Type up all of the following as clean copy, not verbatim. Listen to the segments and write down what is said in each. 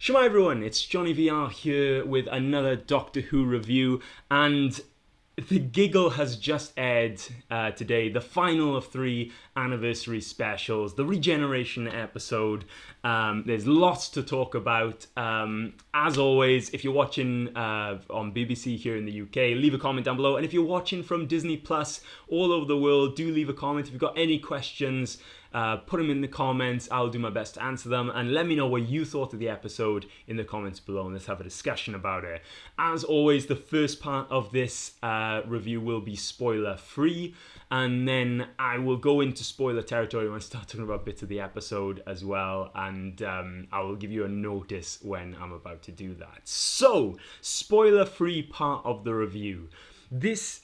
Shema everyone, it's JonnyVR here with another Doctor Who review, and the Giggle has just aired today, the final of 3 anniversary specials, the regeneration episode. There's lots to talk about. As always, if you're watching on BBC here in the UK, leave a comment down below, and if you're watching from Disney Plus all over the world, do leave a comment. If you've got any questions, put them in the comments. I'll do my best to answer them, and let me know what you thought of the episode in the comments below, and let's have a discussion about it. As always, the first part of this review will be spoiler free, and then I will go into spoiler territory when I start talking about bits of the episode as well, and I will give you a notice when I'm about to do that. So, spoiler free part of the review. This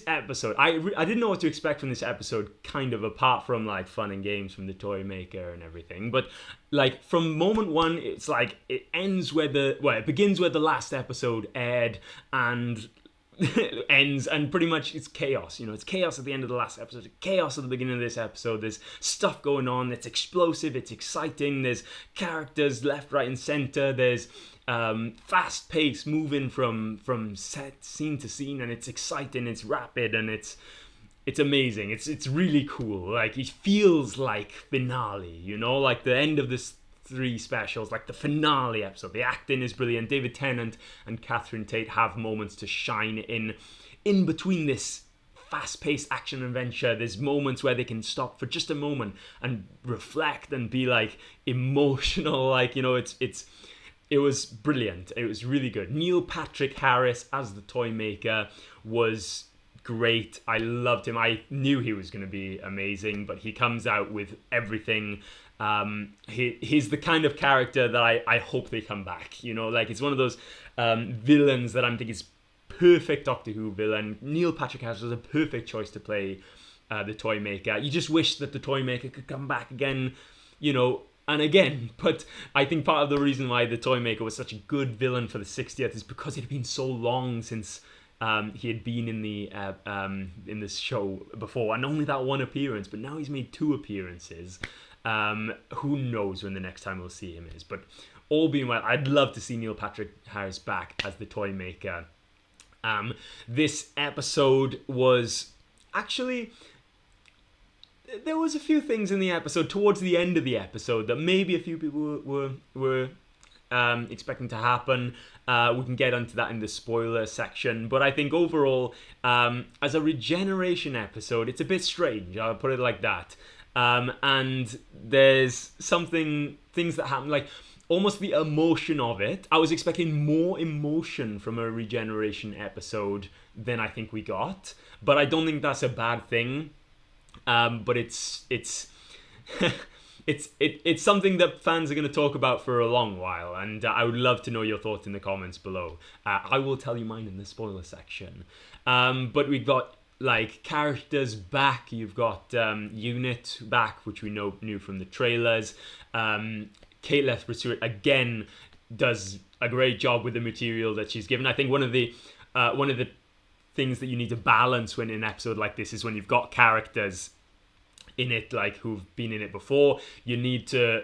episode, I didn't know what to expect from this episode, kind of, apart from like fun and games from the toy maker and everything. But like from moment one, it's like it begins where the last episode aired, and ends, and pretty much it's chaos. It's chaos at the end of the last episode, chaos at the beginning of this episode. There's stuff going on, it's explosive, it's exciting, there's characters left, right and center, there's fast pace moving from scene to scene, and it's exciting, it's rapid, and it's amazing. It's really cool. Like, it feels like finale, like the end of this 3 specials, like the finale episode. The acting is brilliant. David Tennant and Catherine Tate have moments to shine in between this fast-paced action adventure. There's moments where they can stop for just a moment and reflect and be like emotional. Like, it was brilliant. It was really good. Neil Patrick Harris as the toy maker was great. I loved him. I knew he was going to be amazing, but he comes out with everything. He's the kind of character that I hope they come back. Like, it's one of those villains that I'm thinking is perfect Doctor Who villain. Neil Patrick Harris was a perfect choice to play the toy maker. You just wish that the toy maker could come back again, and again. But I think part of the reason why the toy maker was such a good villain for the 60th is because it had been so long since he had been in this show before, and only that one appearance. But now he's made 2 appearances. Who knows when the next time we'll see him is, but all being well, I'd love to see Neil Patrick Harris back as the toy maker. This episode was actually, there was a few things in the episode towards the end of the episode that maybe a few people were expecting to happen. We can get onto that in the spoiler section, but I think overall, as a regeneration episode, it's a bit strange. I'll put it like that. And there's things that happen, like almost the emotion of it. I was expecting more emotion from a regeneration episode than I think we got, but I don't think that's a bad thing. But it's it's something that fans are going to talk about for a long while, and I would love to know your thoughts in the comments below. I will tell you mine in the spoiler section. But we got like characters back. You've got Unit back, which we knew from the trailers. Kate Lethbridge Stewart again does a great job with the material that she's given. I think one of the things that you need to balance when in an episode like this is when you've got characters in it like who've been in it before. You need to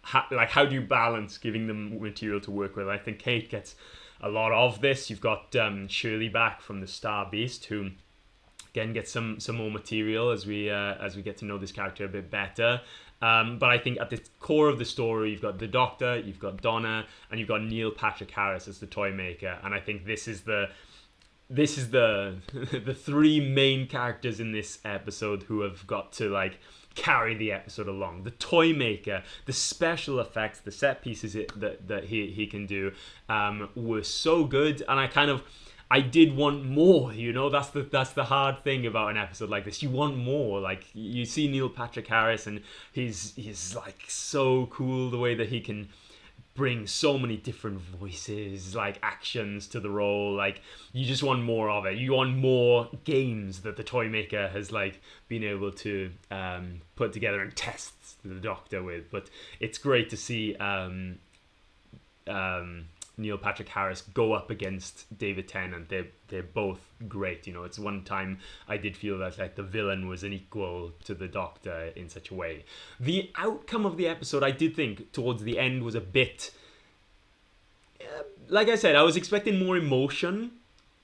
how do you balance giving them material to work with? I think Kate gets a lot of this. You've got Shirley back from the Star Beast, who again gets some more material as we get to know this character a bit better. But I think at the core of the story, you've got the Doctor, you've got Donna, and you've got Neil Patrick Harris as the toy maker. And I think this is the the 3 main characters in this episode who have got to like carry the episode along. The toy maker, the special effects, the set pieces that he can do were so good, and I did want more. That's the hard thing about an episode like this. You want more. Like, you see Neil Patrick Harris, and he's like so cool the way that he can bring so many different voices, like actions to the role. Like, you just want more of it. You want more games that the toy maker has like been able to put together and test the Doctor with. But it's great to see Neil Patrick Harris go up against David Tennant. They're both great. You know, it's one time I did feel that like the villain was an equal to the Doctor in such a way. The outcome of the episode, I did think towards the end, was a bit. Like I said, I was expecting more emotion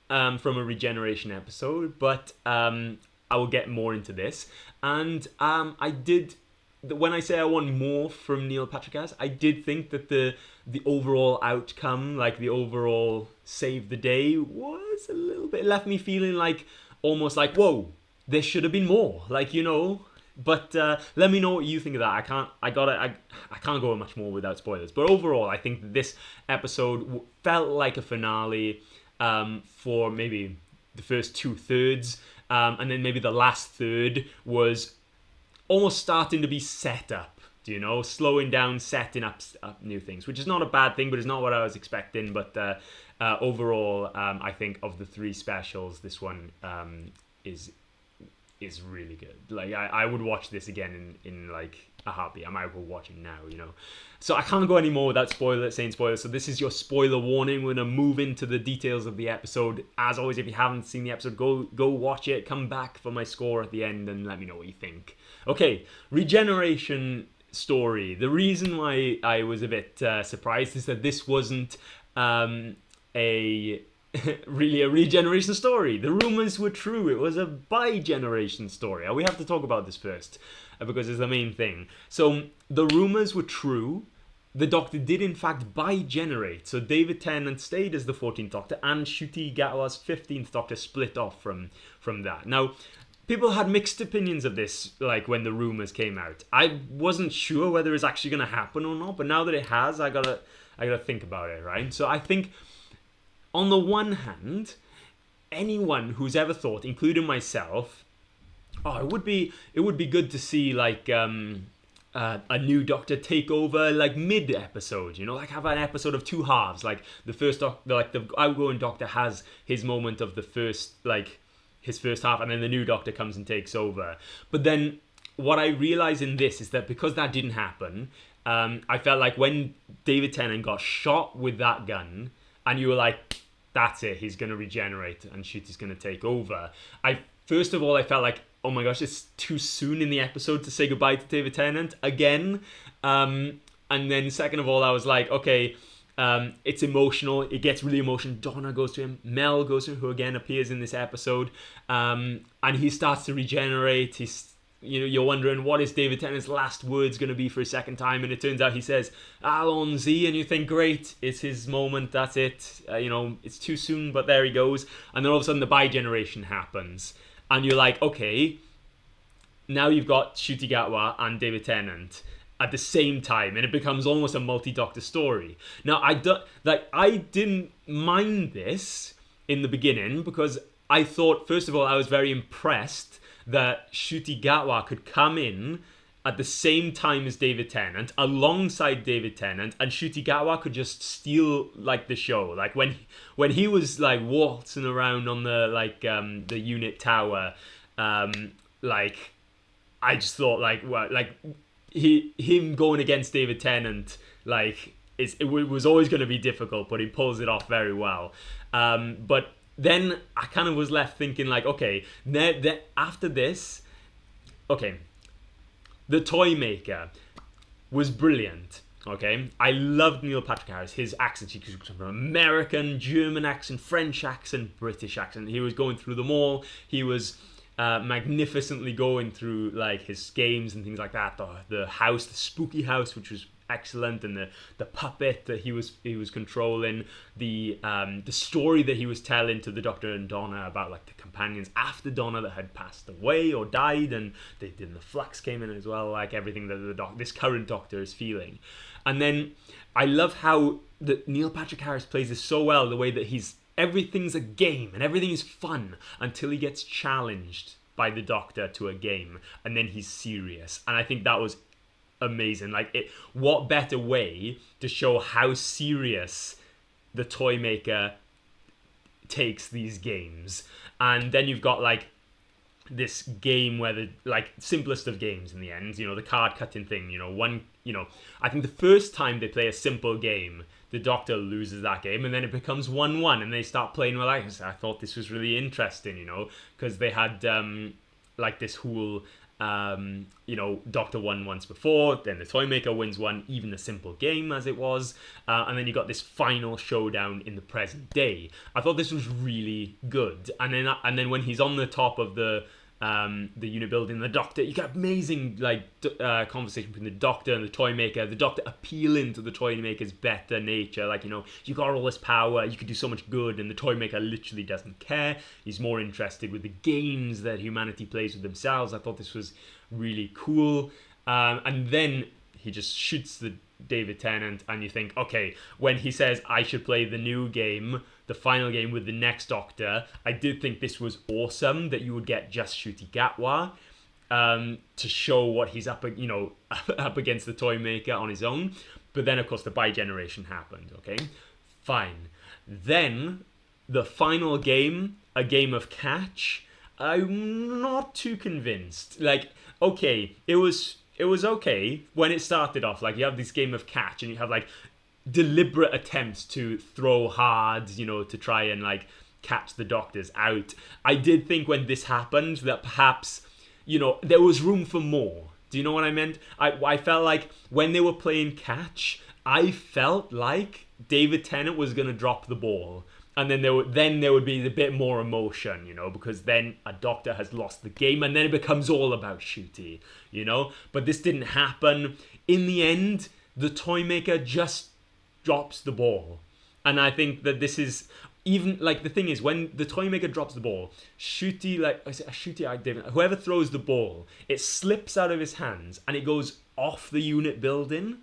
from a regeneration episode, but I will get more into this. And I did. When I say I want more from Neil Patrick Harris, I did think that the overall outcome, like the overall save the day, was a little bit, left me feeling like almost like, whoa, there should have been more, like, you know. But let me know what you think of that. I can't go much more without spoilers. But overall, I think this episode felt like a finale for maybe the first 2/3, and then maybe the last third was almost starting to be set up, you know, slowing down, setting up new things, which is not a bad thing, but it's not what I was expecting. But overall, I think of the 3 specials, this one is really good. Like, I would watch this again in like a heartbeat. I might go watch it now, you know. So I can't go any more without saying spoilers. So this is your spoiler warning. We're going to move into the details of the episode. As always, if you haven't seen the episode, go watch it. Come back for my score at the end and let me know what you think. Okay, regeneration story. The reason why I was a bit surprised is that this wasn't really a regeneration story. The rumors were true. It was a bi-generation story. We have to talk about this first because it's the main thing. So the rumors were true. The Doctor did in fact bi-generate. So David Tennant stayed as the 14th Doctor, and Ncuti Gatwa's 15th Doctor split off from that. Now, people had mixed opinions of this, like when the rumors came out. I wasn't sure whether it's actually going to happen or not, but now that it has, I gotta think about it, right? So I think, on the one hand, anyone who's ever thought, including myself, it would be good to see like a new Doctor take over like mid-episode, you know, like have an episode of 2 halves. Like the outgoing Doctor has his moment of his first half, and then the new Doctor comes and takes over. But then what I realize in this is that because that didn't happen, I felt like when David Tennant got shot with that gun, and you were like, that's it, he's going to regenerate and Ncuti's going to take over. First of all, I felt like, oh my gosh, it's too soon in the episode to say goodbye to David Tennant again. And then second of all, I was like, okay, it's emotional. It gets really emotional. Donna goes to him. Mel goes to him, who again appears in this episode. And he starts to regenerate. You're wondering, what is David Tennant's last words going to be for a second time? And it turns out he says, Allons-y, and you think, great, it's his moment, that's it. It's too soon, but there he goes. And then all of a sudden the bi-generation happens. And you're like, okay, now you've got Ncuti Gatwa and David Tennant at the same time, and it becomes almost a multi-Doctor story. Now, I didn't mind this in the beginning, because I thought, first of all, I was very impressed that Ncuti Gatwa could come in at the same time as David Tennant, alongside David Tennant, and Ncuti Gatwa could just steal like the show. Like when he was like waltzing around on the unit tower, I just thought him going against David Tennant, it was always going to be difficult, but he pulls it off very well. But then I kind of was left thinking, like, okay, after this, okay, the Toy Maker was brilliant. Okay, I loved Neil Patrick Harris. His accent, he could come from American, German accent, French accent, British accent. He was going through them all. He was magnificently going through like his games and things like that. The house, the spooky house, which was excellent, and the puppet that he was controlling, the story that he was telling to the Doctor and Donna about like the companions after Donna that had passed away or died, and the flux came in as well, like everything that this current Doctor is feeling. And then I love how Neil Patrick Harris plays this so well, the way that everything's a game and everything is fun until he gets challenged by the Doctor to a game, and then he's serious. And I think that was amazing. What better way to show how serious the Toy Maker takes these games? And then you've got this game where the like simplest of games in the end, the card cutting thing, I think the first time they play a simple game, the Doctor loses that game, and then it becomes 1-1, and they start playing. Well, I thought this was really interesting, because they had like this whole Doctor won once before, then the Toymaker wins one, even a simple game as it was, and then you got this final showdown in the present day. I thought this was really good, and then when he's on the top of the unit building, the Doctor, you get amazing conversation between the Doctor and the Toymaker. The Doctor appealing to the Toymaker's better nature, you got all this power, you could do so much good, and the Toymaker literally doesn't care. He's more interested with the games that humanity plays with themselves. I thought this was really cool, and then he just shoots the David Tennant, and you think, okay, when he says I should play the new game, the final game with the next Doctor, I did think this was awesome that you would get just Ncuti Gatwa to show what he's up against the Toymaker on his own. But then, of course, the bi-generation happened, okay? Fine. Then, the final game, a game of catch, I'm not too convinced. Okay, it was okay when it started off. You have this game of catch, and you have deliberate attempts to throw hard, to try and catch the Doctors out. I did think when this happened that perhaps, there was room for more. Do you know what I meant? I felt like when they were playing catch, I felt like David Tennant was going to drop the ball. And then there would be a bit more emotion, because then a Doctor has lost the game, and then it becomes all about Ncuti, But this didn't happen. In the end, the Toymaker just drops the ball. And I think that this is even the thing is, when the Toymaker drops the ball, whoever throws the ball, it slips out of his hands and it goes off the unit building.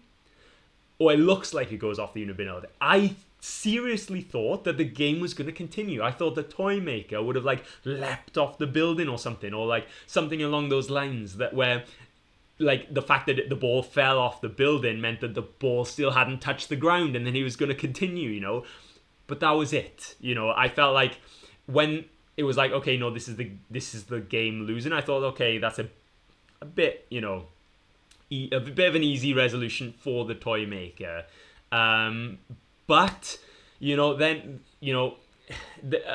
Or it looks like it goes off the unit building. I seriously thought that the game was going to continue. I thought the Toymaker would have leapt off the building or something, or something along those lines, that where the fact that the ball fell off the building meant that the ball still hadn't touched the ground, and then he was going to continue, But that was it, I felt like when it was okay, no, this is the game losing, I thought, okay, that's a bit, a bit of an easy resolution for the Toymaker. But, then,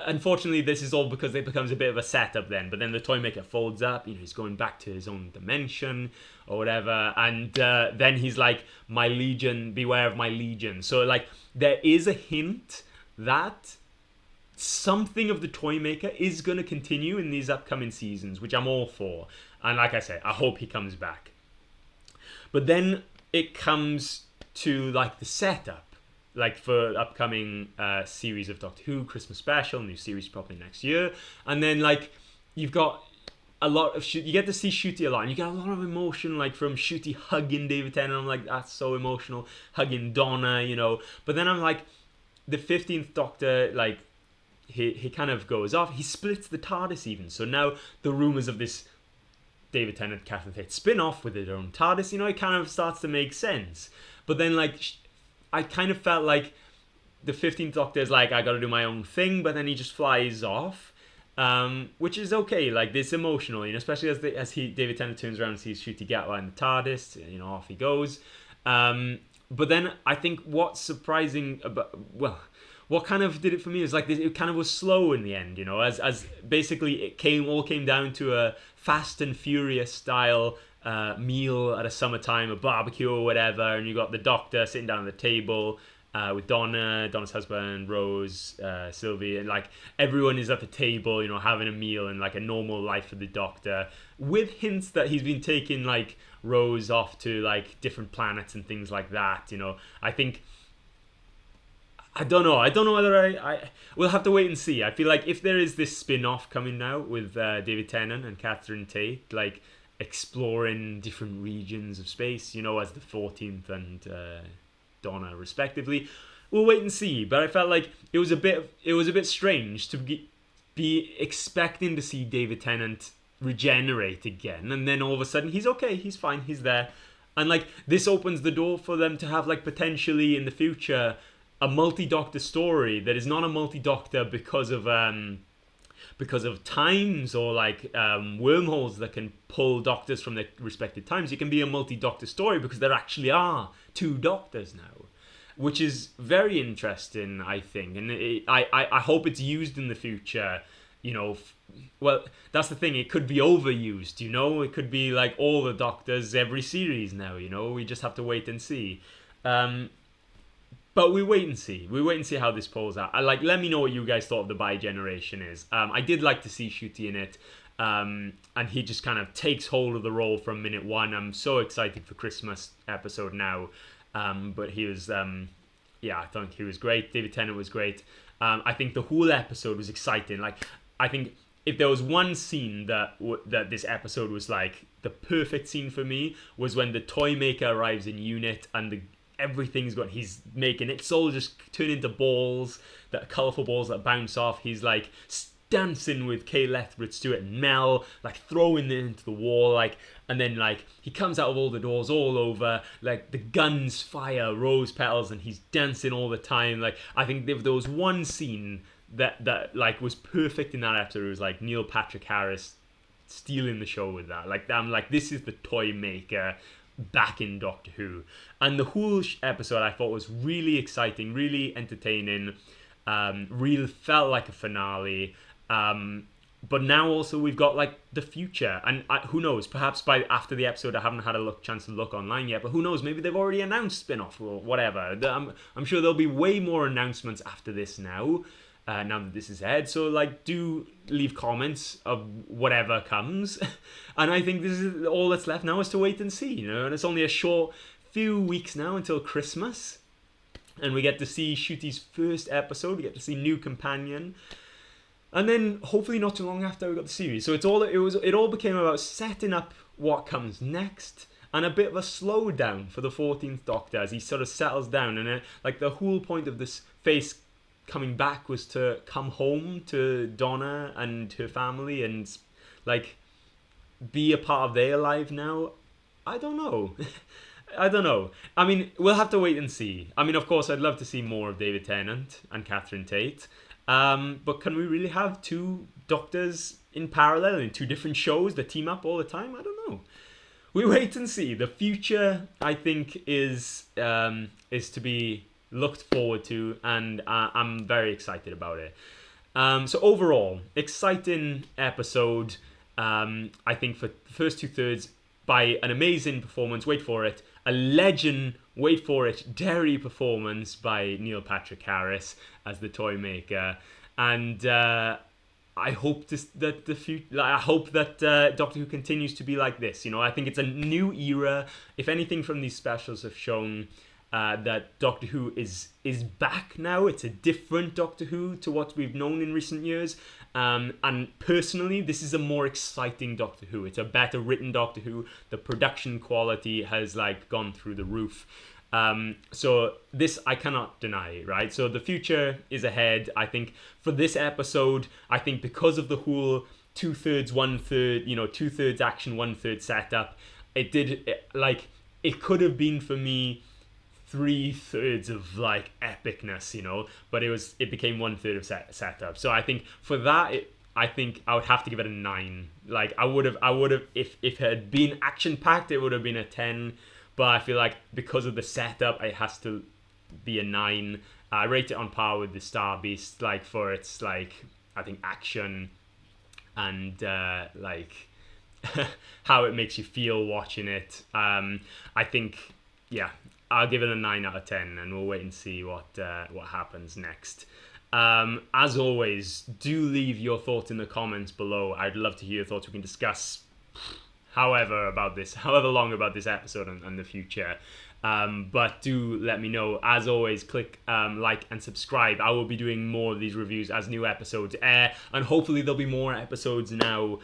unfortunately, this is all because it becomes a bit of a setup then. But then the Toymaker folds up, he's going back to his own dimension or whatever. And then he's like, my legion, beware of my legion. So, there is a hint that something of the Toymaker is going to continue in these upcoming seasons, which I'm all for. And like I said, I hope he comes back. But then it comes to the setup, for upcoming series of Doctor Who, Christmas special, new series probably next year, and then you've got a lot of you get to see Ncuti a lot, and you get a lot of emotion from Ncuti hugging David Tennant. I'm that's so emotional, hugging Donna, But then I'm the 15th Doctor, he kind of goes off. He splits the TARDIS even. So now the rumors of this David Tennant, Catherine Tate spin-off with their own TARDIS, it kind of starts to make sense. But then I kind of felt the 15th Doctor is I gotta do my own thing, but then he just flies off, which is okay. This emotional, especially as David Tennant turns around and sees Ncuti Gatwa in the TARDIS, off he goes. But then I think what's surprising about, what kind of did it for me is it kind of was slow in the end, as basically it all came down to a Fast and Furious style meal at a summertime, a barbecue or whatever, and you got the Doctor sitting down at the table with Donna's husband, Rose, Sylvie, and everyone is at the table, having a meal and a normal life for the Doctor, with hints that he's been taking Rose off to different planets and things like that. I think, I don't know whether I we'll have to wait and see. I feel if there is this spin-off coming now with David Tennant and Catherine Tate, exploring different regions of space, as the 14th and Donna respectively, we'll wait and see. But I felt it was a bit strange to be expecting to see David Tennant regenerate again, and then all of a sudden he's okay, he's fine, he's there, and this opens the door for them to have potentially in the future a multi-Doctor story that is not a multi-Doctor because of because of times or like wormholes that can pull doctors from their respective times, it can be a multi-doctor story because there actually are 2 doctors now, which is very interesting, I think. And I hope it's used in the future, you know. Well, that's the thing, it could be overused, you know. It could be like all the doctors every series now, you know. We just have to wait and see. But we wait and see. We wait and see how this pulls out. Let me know what you guys thought of the bi-generation is. I did like to see Ncuti in it. And he just kind of takes hold of the role from minute 1. I'm so excited for Christmas episode now. But he was, I think he was great. David Tennant was great. I think the whole episode was exciting. Like, I think if there was one scene that this episode was like the perfect scene for me, was when the toy maker arrives in unit and everything's gone. He's making it all just turn into balls, that colourful balls that bounce off. He's like dancing with Kay Lethbridge, Stewart, and Mel, like throwing it into the wall, like, and then like he comes out of all the doors all over, like the guns fire rose petals, and he's dancing all the time. Like, I think if there was one scene that like was perfect in that episode, it was like Neil Patrick Harris stealing the show with that. Like, I'm like, this is the toy maker back in Doctor Who. And the whole episode I thought was really exciting, really entertaining, really felt like a finale. But now also we've got like the future, and who knows, perhaps by after the episode, I haven't had a chance to look online yet, but who knows, maybe they've already announced spin-off or whatever. I'm sure there'll be way more announcements after this now that this is aired. So like, do leave comments of whatever comes. And I think this is all that's left now, is to wait and see, you know. And it's only a short few weeks now until Christmas, and we get to see Ncuti's first episode. We get to see New Companion, and then hopefully not too long after we got the series. So it all became about setting up what comes next, and a bit of a slowdown for the 14th Doctor as he sort of settles down. And like the whole point of this face coming back was to come home to Donna and her family and like be a part of their life now. I don't know. I don't know. I mean, we'll have to wait and see. I mean, of course, I'd love to see more of David Tennant and Catherine Tate. But can we really have 2 doctors in parallel in 2 different shows that team up all the time? I don't know. We wait and see. The future, I think, is to be looked forward to, and I'm very excited about it. So overall, exciting episode. I think for the first 2/3 by an amazing performance. Wait for it. A legend, wait for it, Derry performance by Neil Patrick Harris as the toy maker. And I hope that Doctor Who continues to be like this. You know, I think it's a new era. If anything from these specials have shown that Doctor Who is back now. It's a different Doctor Who to what we've known in recent years. And personally, this is a more exciting Doctor Who. It's a better written Doctor Who. The production quality has like gone through the roof. So this I cannot deny, right? So the future is ahead. I think for this episode, I think because of the whole 2/3, 1/3, 2/3 action, 1/3 setup, it could have been for me 3/3 of like epicness, but it became 1/3 of setup. So I think for that, I think I would have to give it a 9. Like I would have if it had been action packed, it would have been a 10. But I feel like because of the setup, it has to be a 9. I rate it on par with the Star Beast, like for its I think action and how it makes you feel watching it. I think I'll give it a 9 out of 10, and we'll wait and see what happens next. As always, do leave your thoughts in the comments below. I'd love to hear your thoughts. We can discuss however long about this episode and the future. But do let me know. As always, click like and subscribe. I will be doing more of these reviews as new episodes air, and hopefully there'll be more episodes now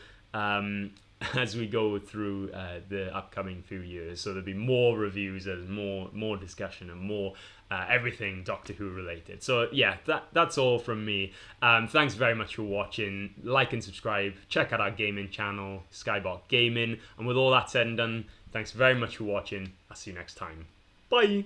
as we go through the upcoming few years. So there'll be more reviews and more discussion and more everything Doctor Who related. So yeah, that's all from me. Thanks very much for watching. Like and subscribe. Check out our gaming channel, Skybot Gaming. And with all that said and done, thanks very much for watching. I'll see you next time. Bye.